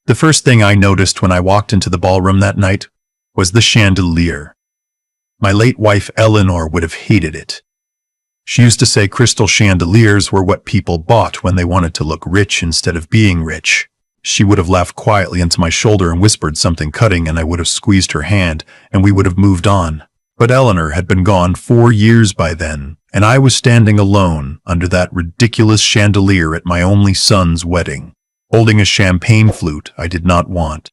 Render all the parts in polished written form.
The first thing I noticed when I walked into the ballroom that night was the chandelier. My late wife Eleanor would have hated it. She used to say crystal chandeliers were what people bought when they wanted to look rich instead of being rich. She would have laughed quietly into my shoulder and whispered something cutting, and I would have squeezed her hand, and we would have moved on. But Eleanor had been gone 4 years by then, and I was standing alone under that ridiculous chandelier at my only son's wedding, holding a champagne flute I did not want,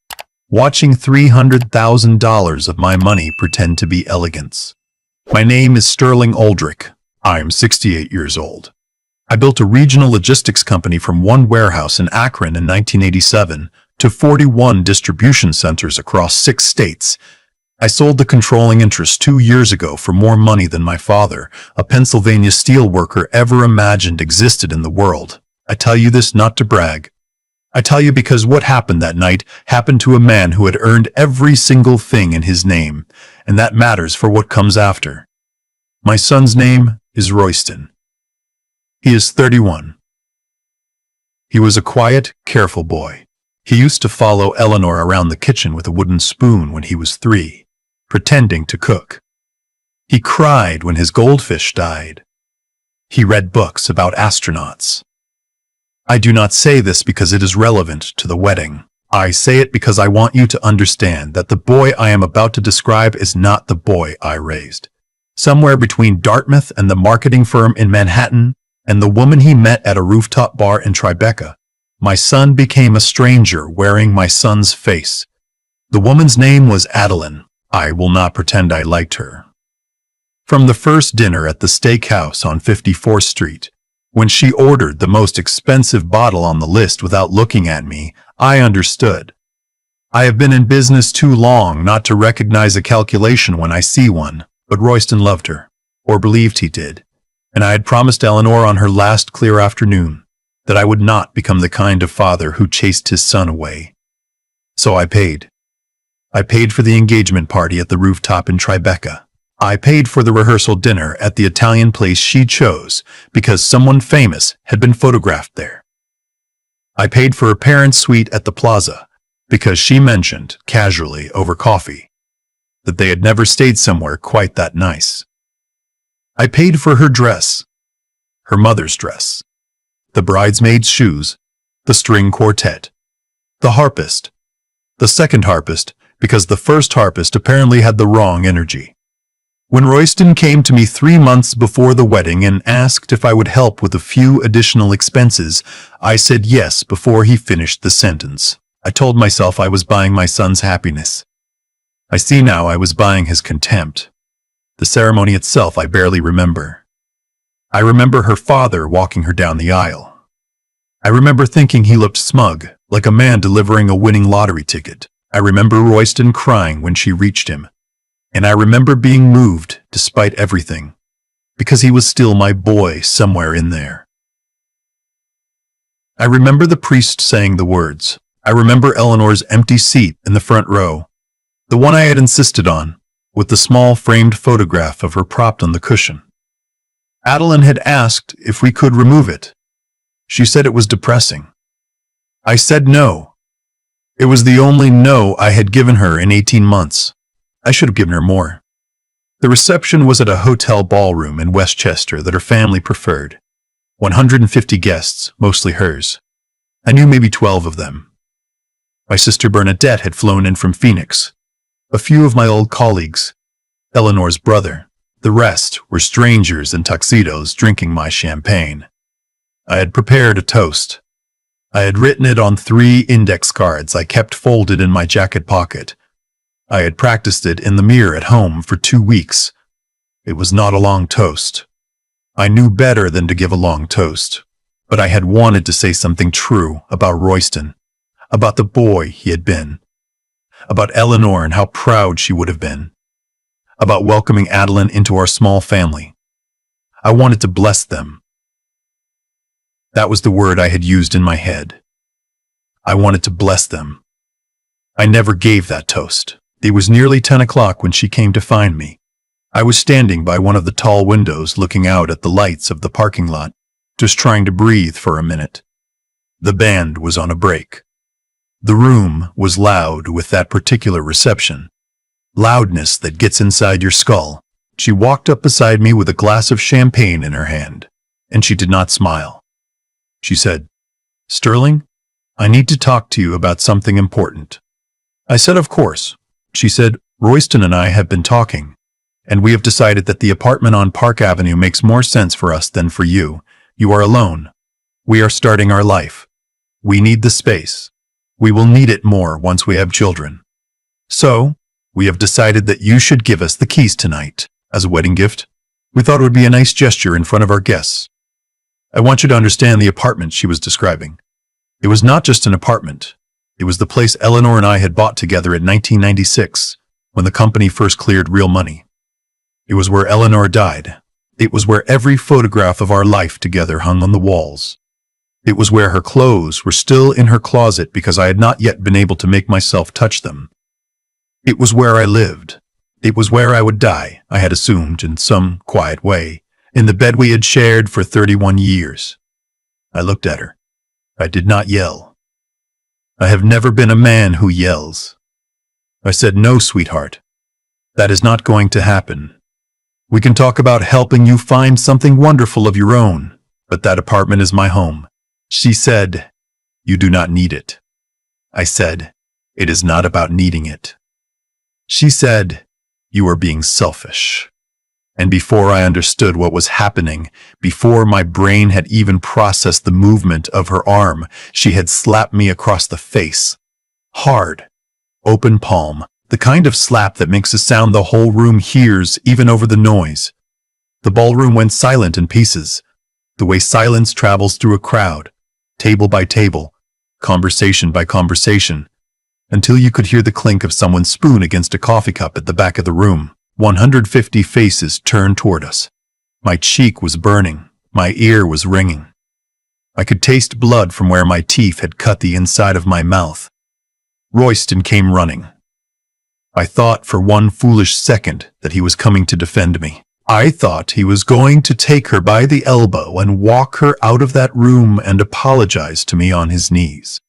watching $300,000 of my money pretend to be elegance. My name is Sterling Aldrich. I am 68 years old. I built a regional logistics company from one warehouse in Akron in 1987 to 41 distribution centers across 6 states. I sold the controlling interest 2 years ago for more money than my father, a Pennsylvania steelworker, ever imagined existed in the world. I tell you this not to brag. I tell you because what happened that night happened to a man who had earned every single thing in his name, and that matters for what comes after. My son's name is Royston. He is 31. He was a quiet, careful boy. He used to follow Eleanor around the kitchen with a wooden spoon when he was 3, pretending to cook. He cried when his goldfish died. He read books about astronauts. I do not say this because it is relevant to the wedding. I say it because I want you to understand that the boy I am about to describe is not the boy I raised. Somewhere between Dartmouth and the marketing firm in Manhattan and the woman he met at a rooftop bar in Tribeca, my son became a stranger wearing my son's face. The woman's name was Adeline. I will not pretend I liked her. From the first dinner at the steakhouse on 54th Street, when she ordered the most expensive bottle on the list without looking at me, I understood. I have been in business too long not to recognize a calculation when I see one, but Royston loved her, or believed he did, and I had promised Eleanor on her last clear afternoon that I would not become the kind of father who chased his son away. So I paid. I paid for the engagement party at the rooftop in Tribeca. I paid for the rehearsal dinner at the Italian place she chose because someone famous had been photographed there. I paid for her parents' suite at the plaza because she mentioned, casually over coffee, that they had never stayed somewhere quite that nice. I paid for her dress, her mother's dress, the bridesmaid's shoes, the string quartet, the harpist, the second harpist, because the first harpist apparently had the wrong energy. When Royston came to me 3 months before the wedding and asked if I would help with a few additional expenses, I said yes before he finished the sentence. I told myself I was buying my son's happiness. I see now I was buying his contempt. The ceremony itself I barely remember. I remember her father walking her down the aisle. I remember thinking he looked smug, like a man delivering a winning lottery ticket. I remember Royston crying when she reached him. And I remember being moved despite everything, because he was still my boy somewhere in there. I remember the priest saying the words. I remember Eleanor's empty seat in the front row, the one I had insisted on, with the small framed photograph of her propped on the cushion. Adeline had asked if we could remove it. She said it was depressing. I said no. It was the only no I had given her in 18 months. I should have given her more. The reception was at a hotel ballroom in Westchester that her family preferred. 150 guests, mostly hers. I knew maybe 12 of them. My sister Bernadette had flown in from Phoenix. A few of my old colleagues. Eleanor's brother. The rest were strangers in tuxedos drinking my champagne. I had prepared a toast. I had written it on 3 index cards I kept folded in my jacket pocket. I had practiced it in the mirror at home for 2 weeks. It was not a long toast. I knew better than to give a long toast, but I had wanted to say something true about Royston, about the boy he had been, about Eleanor and how proud she would have been, about welcoming Adeline into our small family. I wanted to bless them. That was the word I had used in my head. I wanted to bless them. I never gave that toast. It was nearly 10 o'clock when she came to find me. I was standing by one of the tall windows looking out at the lights of the parking lot, just trying to breathe for a minute. The band was on a break. The room was loud with that particular reception. Loudness that gets inside your skull. She walked up beside me with a glass of champagne in her hand, and she did not smile. She said, "Sterling, I need to talk to you about something important." I said, "Of course." She said, "Royston and I have been talking, and we have decided that the apartment on Park Avenue makes more sense for us than for you. You are alone. We are starting our life. We need the space. We will need it more once we have children. So, we have decided that you should give us the keys tonight as a wedding gift. We thought it would be a nice gesture in front of our guests." I want you to understand the apartment she was describing. It was not just an apartment. It was the place Eleanor and I had bought together in 1996, when the company first cleared real money. It was where Eleanor died. It was where every photograph of our life together hung on the walls. It was where her clothes were still in her closet because I had not yet been able to make myself touch them. It was where I lived. It was where I would die, I had assumed in some quiet way, in the bed we had shared for 31 years. I looked at her. I did not yell. I have never been a man who yells. I said, "No, sweetheart. That is not going to happen. We can talk about helping you find something wonderful of your own, but that apartment is my home." She said, "You do not need it." I said, "It is not about needing it." She said, "You are being selfish." And before I understood what was happening, before my brain had even processed the movement of her arm, she had slapped me across the face. Hard, open palm, the kind of slap that makes a sound the whole room hears even over the noise. The ballroom went silent in pieces, the way silence travels through a crowd, table by table, conversation by conversation, until you could hear the clink of someone's spoon against a coffee cup at the back of the room. 150 faces turned toward us. My cheek was burning. My ear was ringing. I could taste blood from where my teeth had cut the inside of my mouth. Royston came running. I thought for one foolish second that he was coming to defend me. I thought he was going to take her by the elbow and walk her out of that room and apologize to me on his knees.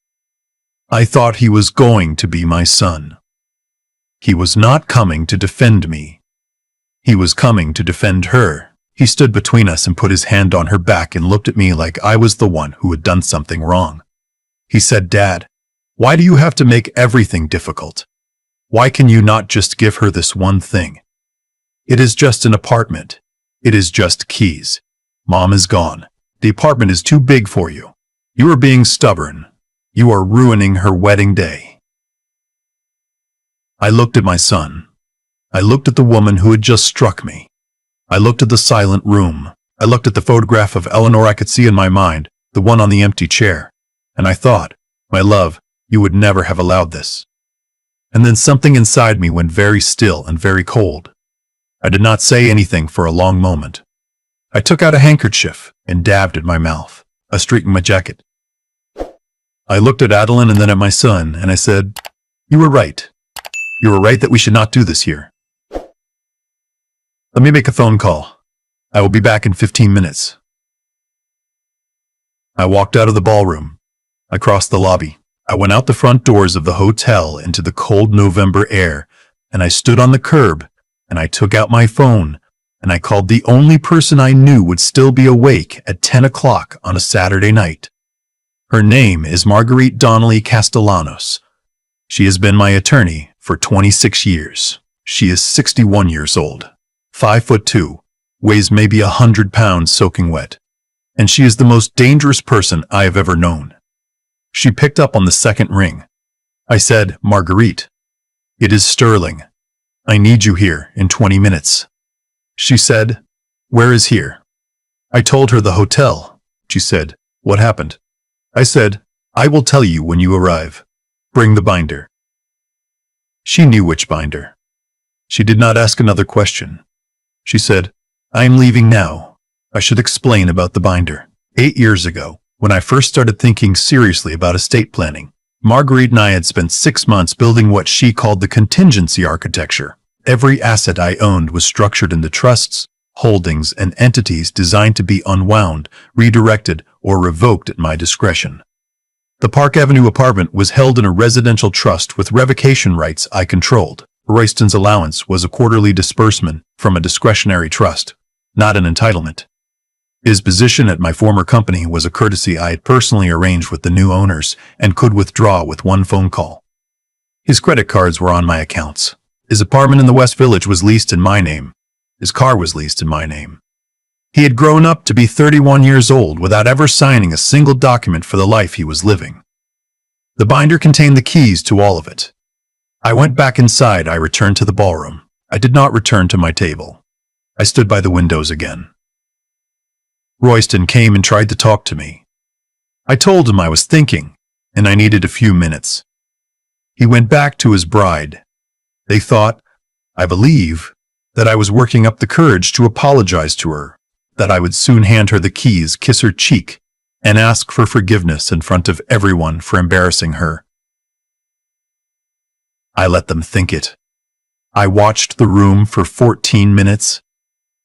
I thought he was going to be my son. He was not coming to defend me. He was coming to defend her. He stood between us and put his hand on her back and looked at me like I was the one who had done something wrong. He said, "Dad, why do you have to make everything difficult? Why can you not just give her this one thing? It is just an apartment. It is just keys. Mom is gone. The apartment is too big for you. You are being stubborn. You are ruining her wedding day." I looked at my son. I looked at the woman who had just struck me. I looked at the silent room. I looked at the photograph of Eleanor I could see in my mind, the one on the empty chair. And I thought, "My love, you would never have allowed this." And then something inside me went very still and very cold. I did not say anything for a long moment. I took out a handkerchief and dabbed at my mouth, a streak in my jacket. I looked at Adeline and then at my son, and I said, "You were right. You were right that we should not do this here. Let me make a phone call. I will be back in 15 minutes. I walked out of the ballroom. I crossed the lobby. I went out the front doors of the hotel into the cold November air, and I stood on the curb, and I took out my phone, and I called the only person I knew would still be awake at 10 o'clock on a Saturday night. Her name is Marguerite Donnelly Castellanos. She has been my attorney for 26 years. She is 61 years old, 5'2", weighs maybe 100 pounds soaking wet, and she is the most dangerous person I have ever known. She picked up on the second ring. I said, "Marguerite, it is Sterling. I need you here in 20 minutes. She said, "Where is here?" I told her the hotel. She said, "What happened?" I said, "I will tell you when you arrive. Bring the binder." She knew which binder. She did not ask another question. She said, "I am leaving now. I should explain about the binder. 8 years ago, when I first started thinking seriously about estate planning, Marguerite and I had spent 6 months building what she called the contingency architecture. Every asset I owned was structured into trusts, holdings, and entities designed to be unwound, redirected, or revoked at my discretion. The Park Avenue apartment was held in a residential trust with revocation rights I controlled. Royston's allowance was a quarterly disbursement from a discretionary trust, not an entitlement. His position at my former company was a courtesy I had personally arranged with the new owners and could withdraw with one phone call. His credit cards were on my accounts. His apartment in the West Village was leased in my name. His car was leased in my name. He had grown up to be 31 years old without ever signing a single document for the life he was living. The binder contained the keys to all of it. I went back inside. I returned to the ballroom. I did not return to my table. I stood by the windows again. Royston came and tried to talk to me. I told him I was thinking, and I needed a few minutes. He went back to his bride. They thought, I believe, that I was working up the courage to apologize to her, that I would soon hand her the keys, kiss her cheek, and ask for forgiveness in front of everyone for embarrassing her. I let them think it. I watched the room for 14 minutes.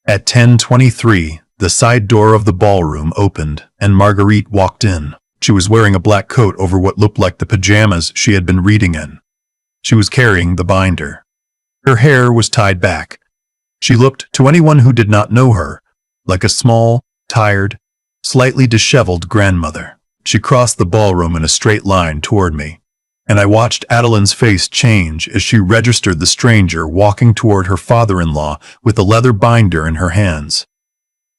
At 10:23, the side door of the ballroom opened, and Marguerite walked in. She was wearing a black coat over what looked like the pajamas she had been reading in. She was carrying the binder. Her hair was tied back. She looked, to anyone who did not know her, like a small, tired, slightly disheveled grandmother. She crossed the ballroom in a straight line toward me, and I watched Adeline's face change as she registered the stranger walking toward her father-in-law with the leather binder in her hands.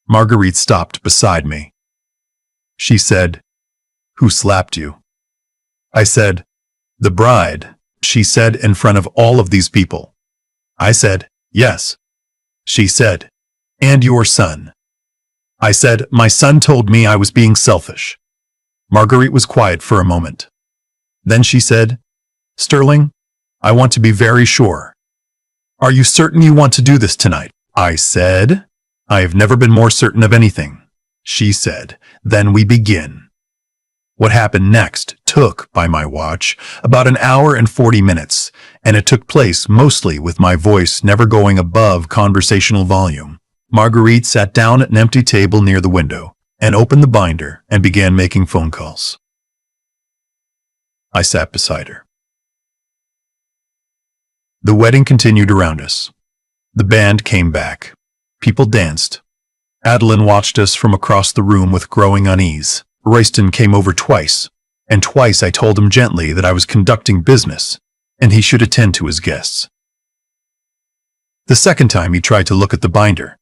Marguerite stopped beside me. She said, "Who slapped you?" I said, "The bride," she said, "in front of all of these people." I said, "Yes." She said, "And your son?" I said, "My son told me I was being selfish." Marguerite was quiet for a moment. Then she said, "Sterling, I want to be very sure. Are you certain you want to do this tonight?" I said, "I have never been more certain of anything." She said, "Then we begin." What happened next took, by my watch, about an hour and 40 minutes, and it took place mostly with my voice never going above conversational volume. Marguerite sat down at an empty table near the window and opened the binder and began making phone calls. I sat beside her. The wedding continued around us. The band came back. People danced. Adeline watched us from across the room with growing unease. Royston came over twice, and twice I told him gently that I was conducting business and he should attend to his guests. The second time he tried to look at the binder.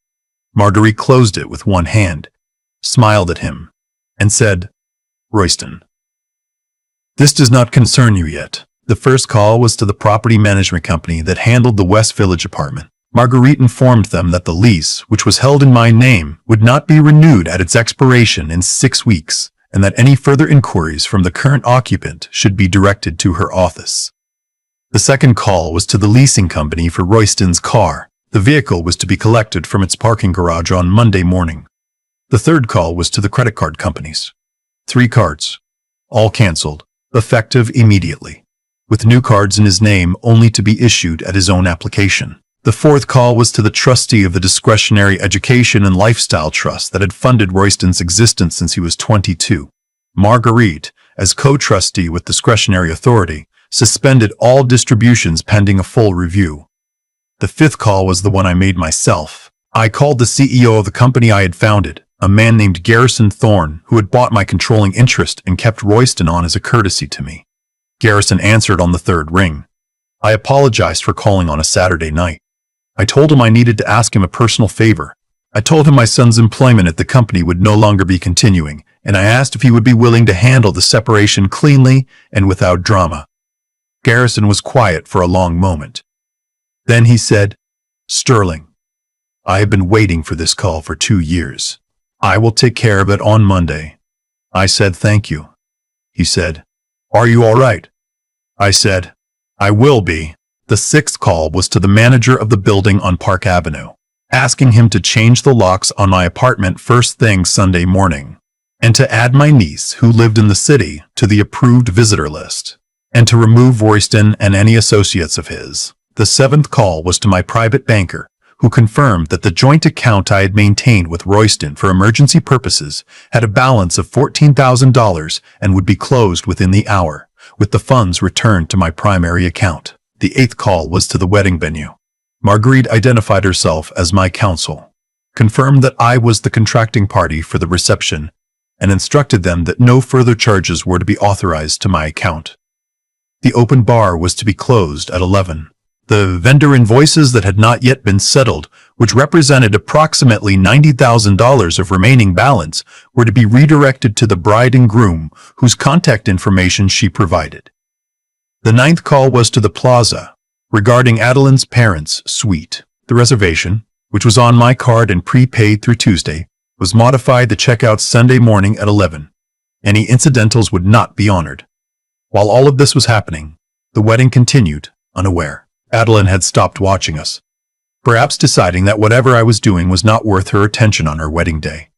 Marguerite closed it with one hand, smiled at him, and said, "Royston, this does not concern you yet." The first call was to the property management company that handled the West Village apartment. Marguerite informed them that the lease, which was held in my name, would not be renewed at its expiration in 6 weeks, and that any further inquiries from the current occupant should be directed to her office. The second call was to the leasing company for Royston's car. The vehicle was to be collected from its parking garage on Monday morning. The third call was to the credit card companies. 3 cards, all canceled, effective immediately, with new cards in his name only to be issued at his own application. The fourth call was to the trustee of the Discretionary Education and Lifestyle Trust that had funded Royston's existence since he was 22. Marguerite, as co-trustee with discretionary authority, suspended all distributions pending a full review. The fifth call was the one I made myself. I called the CEO of the company I had founded, a man named Garrison Thorne, who had bought my controlling interest and kept Royston on as a courtesy to me. Garrison answered on the third ring. I apologized for calling on a Saturday night. I told him I needed to ask him a personal favor. I told him my son's employment at the company would no longer be continuing, and I asked if he would be willing to handle the separation cleanly and without drama. Garrison was quiet for a long moment. Then he said, "Sterling, I have been waiting for this call for 2 years. I will take care of it on Monday." I said, "Thank you." He said, "Are you all right?" I said, "I will be." The sixth call was to the manager of the building on Park Avenue, asking him to change the locks on my apartment first thing Sunday morning, and to add my niece, who lived in the city, to the approved visitor list, and to remove Royston and any associates of his. The seventh call was to my private banker, who confirmed that the joint account I had maintained with Royston for emergency purposes had a balance of $14,000 and would be closed within the hour, with the funds returned to my primary account. The eighth call was to the wedding venue. Marguerite identified herself as my counsel, confirmed that I was the contracting party for the reception, and instructed them that no further charges were to be authorized to my account. The open bar was to be closed at 11. The vendor invoices that had not yet been settled, which represented approximately $90,000 of remaining balance, were to be redirected to the bride and groom, whose contact information she provided. The ninth call was to the plaza, regarding Adeline's parents' suite. The reservation, which was on my card and prepaid through Tuesday, was modified to check out Sunday morning at 11. Any incidentals would not be honored. While all of this was happening, the wedding continued, unaware. Adeline had stopped watching us, perhaps deciding that whatever I was doing was not worth her attention on her wedding day.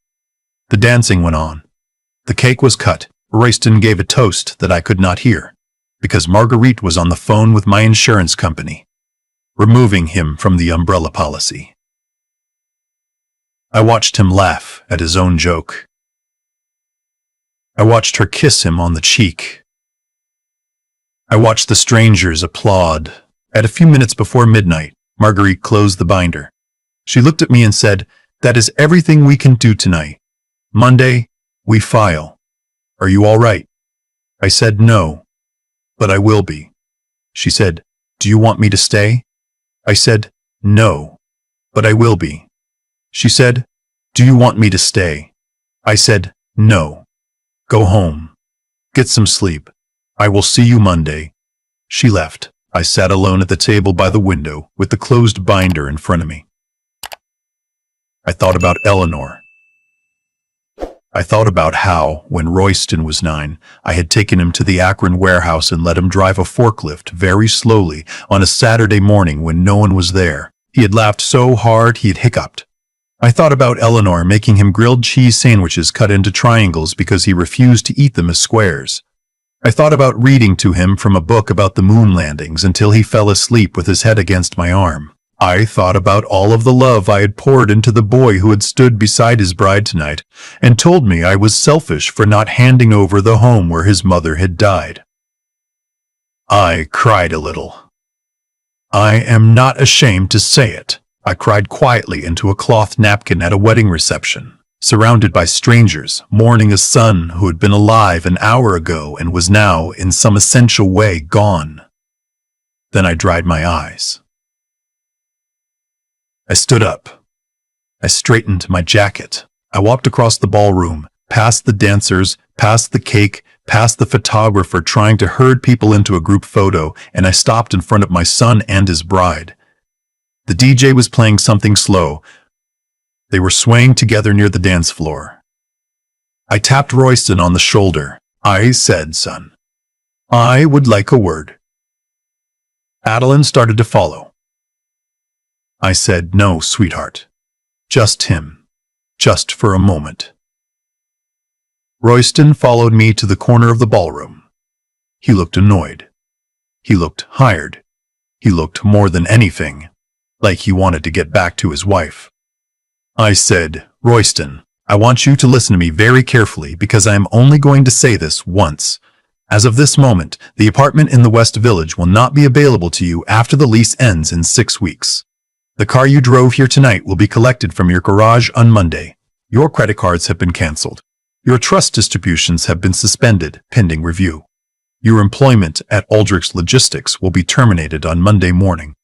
The dancing went on. The cake was cut. Royston gave a toast that I could not hear, because Marguerite was on the phone with my insurance company, removing him from the umbrella policy. I watched him laugh at his own joke. I watched her kiss him on the cheek. I watched the strangers applaud. At a few minutes before midnight, Marguerite closed the binder. She looked at me and said, "That is everything we can do tonight. Monday, we file. Are you all right?" I said no, but I will be. She said, "Do you want me to stay?" I said, "No, but I will be." She said, "Do you want me to stay?" I said, "No. Go home. Get some sleep. I will see you Monday." She left. I sat alone at the table by the window with the closed binder in front of me. I thought about Eleanor. I thought about how, when Royston was 9, I had taken him to the Akron warehouse and let him drive a forklift very slowly on a Saturday morning when no one was there. He had laughed so hard he had hiccuped. I thought about Eleanor making him grilled cheese sandwiches cut into triangles because he refused to eat them as squares. I thought about reading to him from a book about the moon landings until he fell asleep with his head against my arm. I thought about all of the love I had poured into the boy who had stood beside his bride tonight and told me I was selfish for not handing over the home where his mother had died. I cried a little. I am not ashamed to say it. I cried quietly into a cloth napkin at a wedding reception, surrounded by strangers, mourning a son who had been alive an hour ago and was now, in some essential way, gone. Then I dried my eyes. I stood up. I straightened my jacket. I walked across the ballroom, past the dancers, past the cake, past the photographer trying to herd people into a group photo, and I stopped in front of my son and his bride. The DJ was playing something slow. They were swaying together near the dance floor. I tapped Royston on the shoulder. I said, "Son, I would like a word." Adeline started to follow. I said, "No, sweetheart. Just him. Just for a moment." Royston followed me to the corner of the ballroom. He looked annoyed. He looked tired. He looked more than anything like he wanted to get back to his wife. I said, "Royston, I want you to listen to me very carefully because I am only going to say this once. As of this moment, the apartment in the West Village will not be available to you after the lease ends in 6 weeks. The car you drove here tonight will be collected from your garage on Monday. Your credit cards have been canceled. Your trust distributions have been suspended, pending review. Your employment at Aldrich's Logistics will be terminated on Monday morning.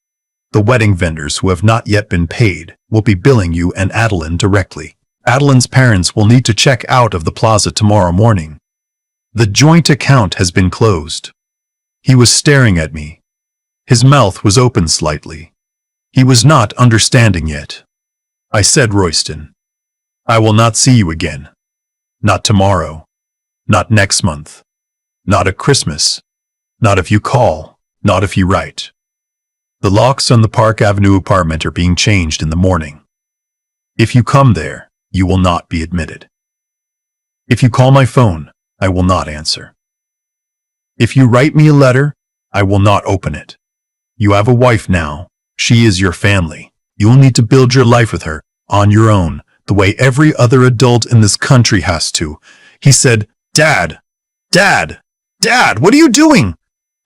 The wedding vendors who have not yet been paid will be billing you and Adeline directly. Adeline's parents will need to check out of the plaza tomorrow morning. The joint account has been closed." He was staring at me. His mouth was open slightly. He was not understanding yet. I said, "Royston, I will not see you again. Not tomorrow. Not next month. Not at Christmas. Not if you call. Not if you write. The locks on the Park Avenue apartment are being changed in the morning. If you come there, you will not be admitted. If you call my phone, I will not answer. If you write me a letter, I will not open it. You have a wife now. She is your family. You'll need to build your life with her, on your own, the way every other adult in this country has to. He said, Dad, Dad, Dad, what are you doing?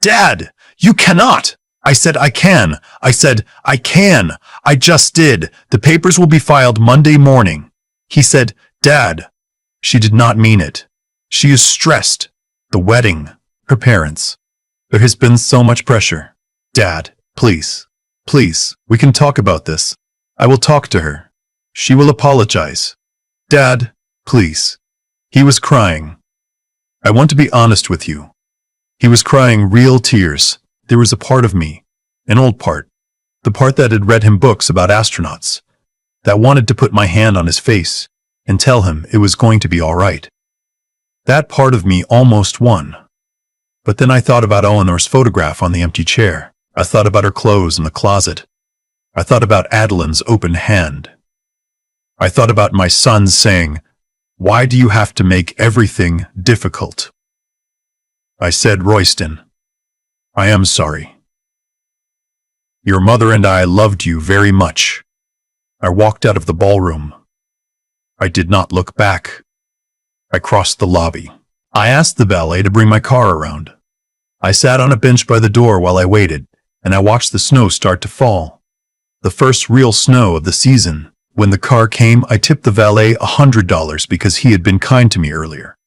Dad, you cannot. I said, I can. I said, I can. I just did. The papers will be filed Monday morning. He said, Dad. She did not mean it. She is stressed. The wedding. Her parents. There has been so much pressure. Dad, please. Please, we can talk about this. I will talk to her. She will apologize. Dad, please. He was crying. I want to be honest with you. He was crying real tears. There was a part of me, an old part, the part that had read him books about astronauts, that wanted to put my hand on his face and tell him it was going to be all right. That part of me almost won. But then I thought about Eleanor's photograph on the empty chair. I thought about her clothes in the closet. I thought about Adeline's open hand. I thought about my son saying, "Why do you have to make everything difficult?" I said, Royston, I am sorry. Your mother and I loved you very much. I walked out of the ballroom. I did not look back. I crossed the lobby. I asked the valet to bring my car around. I sat on a bench by the door while I waited, and I watched the snow start to fall. The first real snow of the season. When the car came, I tipped the valet $100 because he had been kind to me earlier,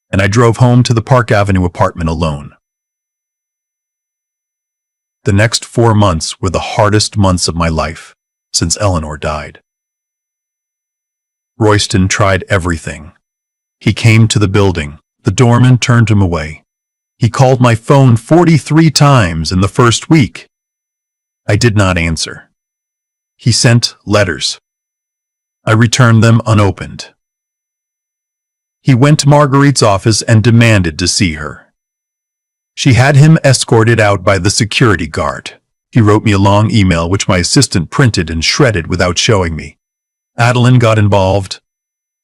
and I drove home to the Park Avenue apartment alone. The next 4 months were the hardest months of my life since Eleanor died. Royston tried everything. He came to the building. The doorman turned him away. He called my phone 43 times in the first week. I did not answer. He sent letters. I returned them unopened. He went to Marguerite's office and demanded to see her. She had him escorted out by the security guard. He wrote me a long email which my assistant printed and shredded without showing me. Adeline got involved.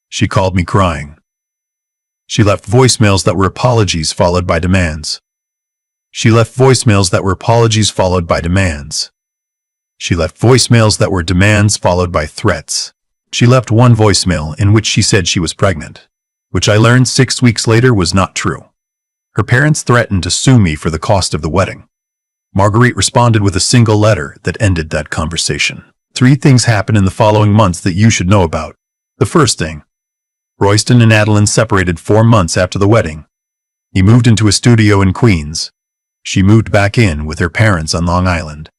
She called me crying. She left voicemails that were apologies followed by demands. She left voicemails that were apologies followed by demands. She left voicemails that were demands followed by threats. She left one voicemail in which she said she was pregnant, which I learned 6 weeks later was not true. Her parents threatened to sue me for the cost of the wedding. Marguerite responded with a single letter that ended that conversation. 3 things happened in the following months that you should know about. The first thing, Royston and Adeline separated 4 months after the wedding. He moved into a studio in Queens. She moved back in with her parents on Long Island.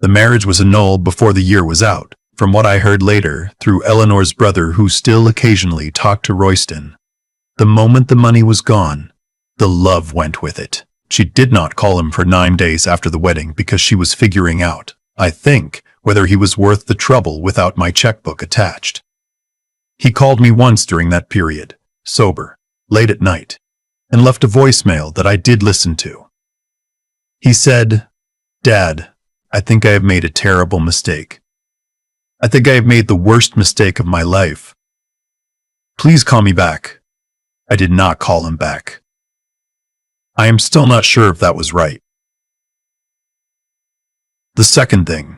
The marriage was annulled before the year was out, from what I heard later through Eleanor's brother who still occasionally talked to Royston. The moment the money was gone, the love went with it. She did not call him for 9 days after the wedding because she was figuring out, I think, whether he was worth the trouble without my checkbook attached. He called me once during that period, sober, late at night, and left a voicemail that I did listen to. He said, "Dad, I think I have made a terrible mistake. I think I have made the worst mistake of my life. Please call me back." I did not call him back. I am still not sure if that was right. The second thing,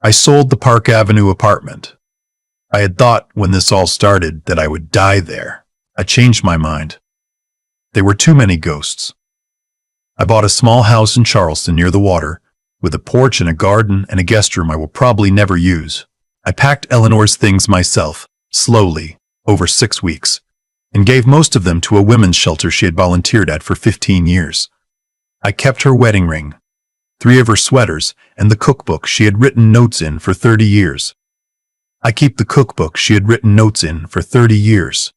I sold the Park Avenue apartment. I had thought when this all started that I would die there. I changed my mind. There were too many ghosts. I bought a small house in Charleston near the water, with a porch and a garden and a guest room I will probably never use. I packed Eleanor's things myself, slowly, over 6 weeks, and gave most of them to a women's shelter she had volunteered at for 15 years. I kept her wedding ring, 3 of her sweaters, and the cookbook she had written notes in for 30 years. I keep the cookbook she had written notes in for 30 years.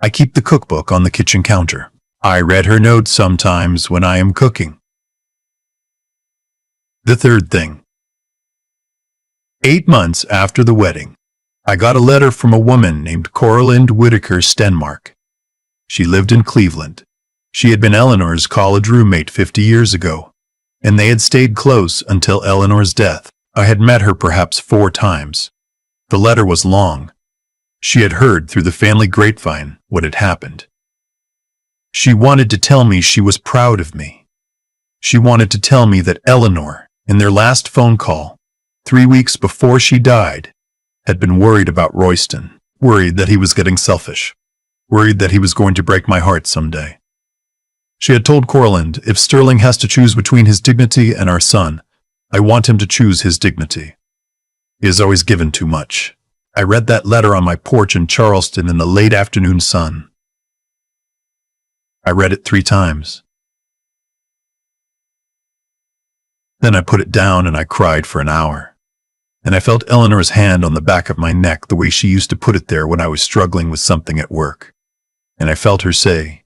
I keep the cookbook on the kitchen counter. I read her notes sometimes when I am cooking. The third thing. 8 months after the wedding, I got a letter from a woman named Coralind Whitaker Stenmark. She lived in Cleveland. She had been Eleanor's college roommate 50 years ago, and they had stayed close until Eleanor's death. I had met her perhaps 4 times. The letter was long. She had heard through the family grapevine what had happened. She wanted to tell me she was proud of me. She wanted to tell me that Eleanor, in their last phone call, 3 weeks before she died, had been worried about Royston, worried that he was getting selfish, worried that he was going to break my heart someday. She had told Courland, if Sterling has to choose between his dignity and our son, I want him to choose his dignity. He has always given too much. I read that letter on my porch in Charleston in the late afternoon sun. I read it 3 times. Then I put it down and I cried for an hour. And I felt Eleanor's hand on the back of my neck the way she used to put it there when I was struggling with something at work. And I felt her say,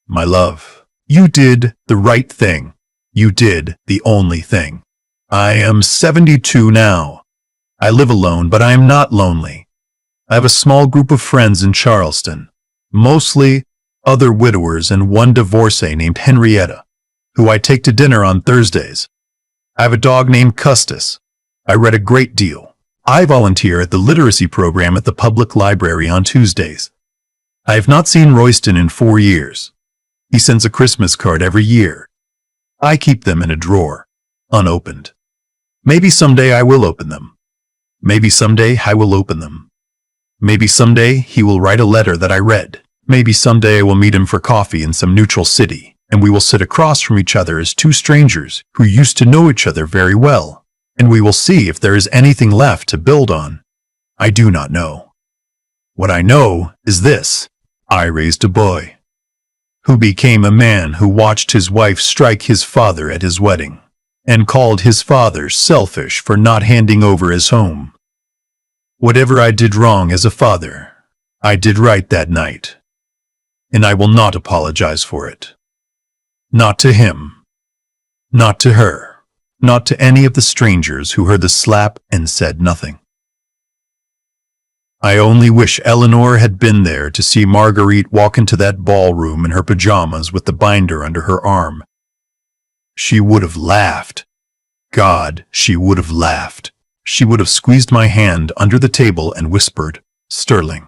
"My love, you did the right thing. You did the only thing. I am 72 now. I live alone, but I am not lonely. I have a small group of friends in Charleston, mostly other widowers and one divorcee named Henrietta, who I take to dinner on Thursdays. I have a dog named Custis. I read a great deal. I volunteer at the literacy program at the public library on Tuesdays. I have not seen Royston in 4 years. He sends a Christmas card every year. I keep them in a drawer, unopened. Maybe someday I will open them. Maybe someday I will open them. Maybe someday he will write a letter that I read. Maybe someday I will meet him for coffee in some neutral city, and we will sit across from each other as 2 strangers who used to know each other very well, and we will see if there is anything left to build on. I do not know. What I know is this: I raised a boy who became a man who watched his wife strike his father at his wedding, and called his father selfish for not handing over his home. Whatever I did wrong as a father, I did right that night, and I will not apologize for it. Not to him, not to her, not to any of the strangers who heard the slap and said nothing. I only wish Eleanor had been there to see Marguerite walk into that ballroom in her pajamas with the binder under her arm. She would have laughed. God, she would have laughed. She would have squeezed my hand under the table and whispered, "Sterling,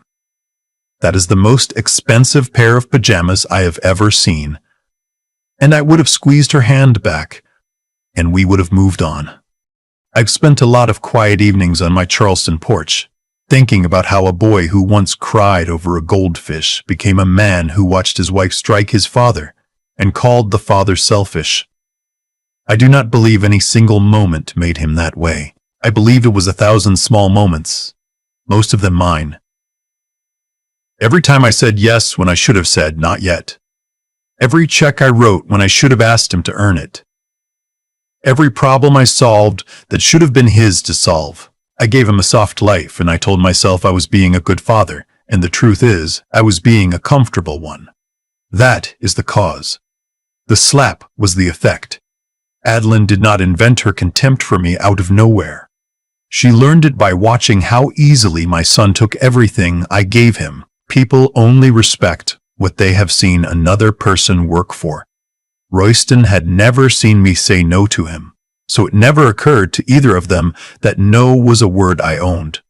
that is the most expensive pair of pajamas I have ever seen." And I would have squeezed her hand back, and we would have moved on. I've spent a lot of quiet evenings on my Charleston porch, thinking about how a boy who once cried over a goldfish became a man who watched his wife strike his father and called the father selfish. I do not believe any single moment made him that way. I believe it was 1,000 small moments, most of them mine. Every time I said yes when I should have said not yet. Every check I wrote when I should have asked him to earn it. Every problem I solved that should have been his to solve. I gave him a soft life, and I told myself I was being a good father, and the truth is, I was being a comfortable one. That is the cause. The slap was the effect. Adeline did not invent her contempt for me out of nowhere. She learned it by watching how easily my son took everything I gave him. People only respect what they have seen another person work for. Royston had never seen me say no to him, so it never occurred to either of them that no was a word I owned.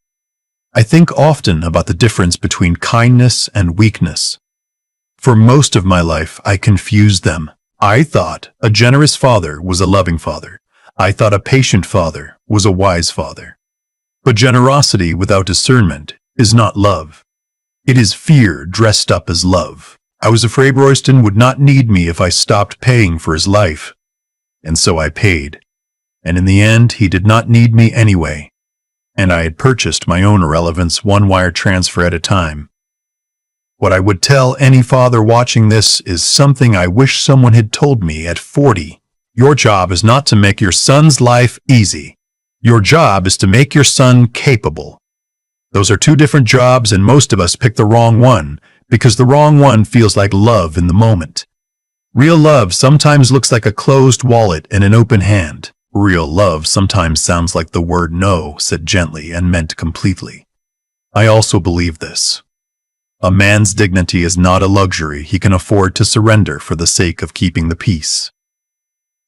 I think often about the difference between kindness and weakness. For most of my life, I confused them. I thought a generous father was a loving father. I thought a patient father was a wise father. But generosity without discernment is not love. It is fear dressed up as love. I was afraid Royston would not need me if I stopped paying for his life. And so I paid. And in the end, he did not need me anyway. And I had purchased my own irrelevance 1 wire transfer at a time. What I would tell any father watching this is something I wish someone had told me at 40. Your job is not to make your son's life easy. Your job is to make your son capable. Those are 2 different jobs, and most of us pick the wrong one, because the wrong one feels like love in the moment. Real love sometimes looks like a closed wallet and an open hand. Real love sometimes sounds like the word no said gently and meant completely. I also believe this. A man's dignity is not a luxury he can afford to surrender for the sake of keeping the peace.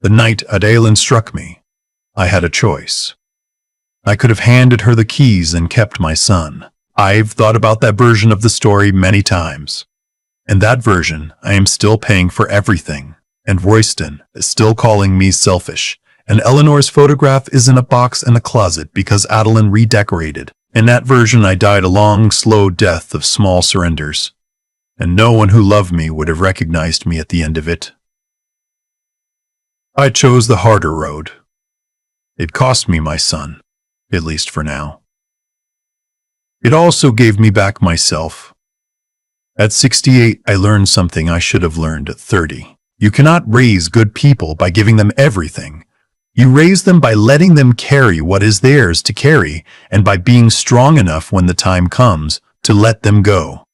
The night Adeline struck me, I had a choice. I could have handed her the keys and kept my son. I've thought about that version of the story many times. In that version, I am still paying for everything, and Royston is still calling me selfish, and Eleanor's photograph is in a box in a closet because Adeline redecorated. In that version, I died a long, slow death of small surrenders, and no one who loved me would have recognized me at the end of it. I chose the harder road. It cost me my son, at least for now. It also gave me back myself. At 68, I learned something I should have learned at 30. You cannot raise good people by giving them everything. You raise them by letting them carry what is theirs to carry and by being strong enough when the time comes to let them go.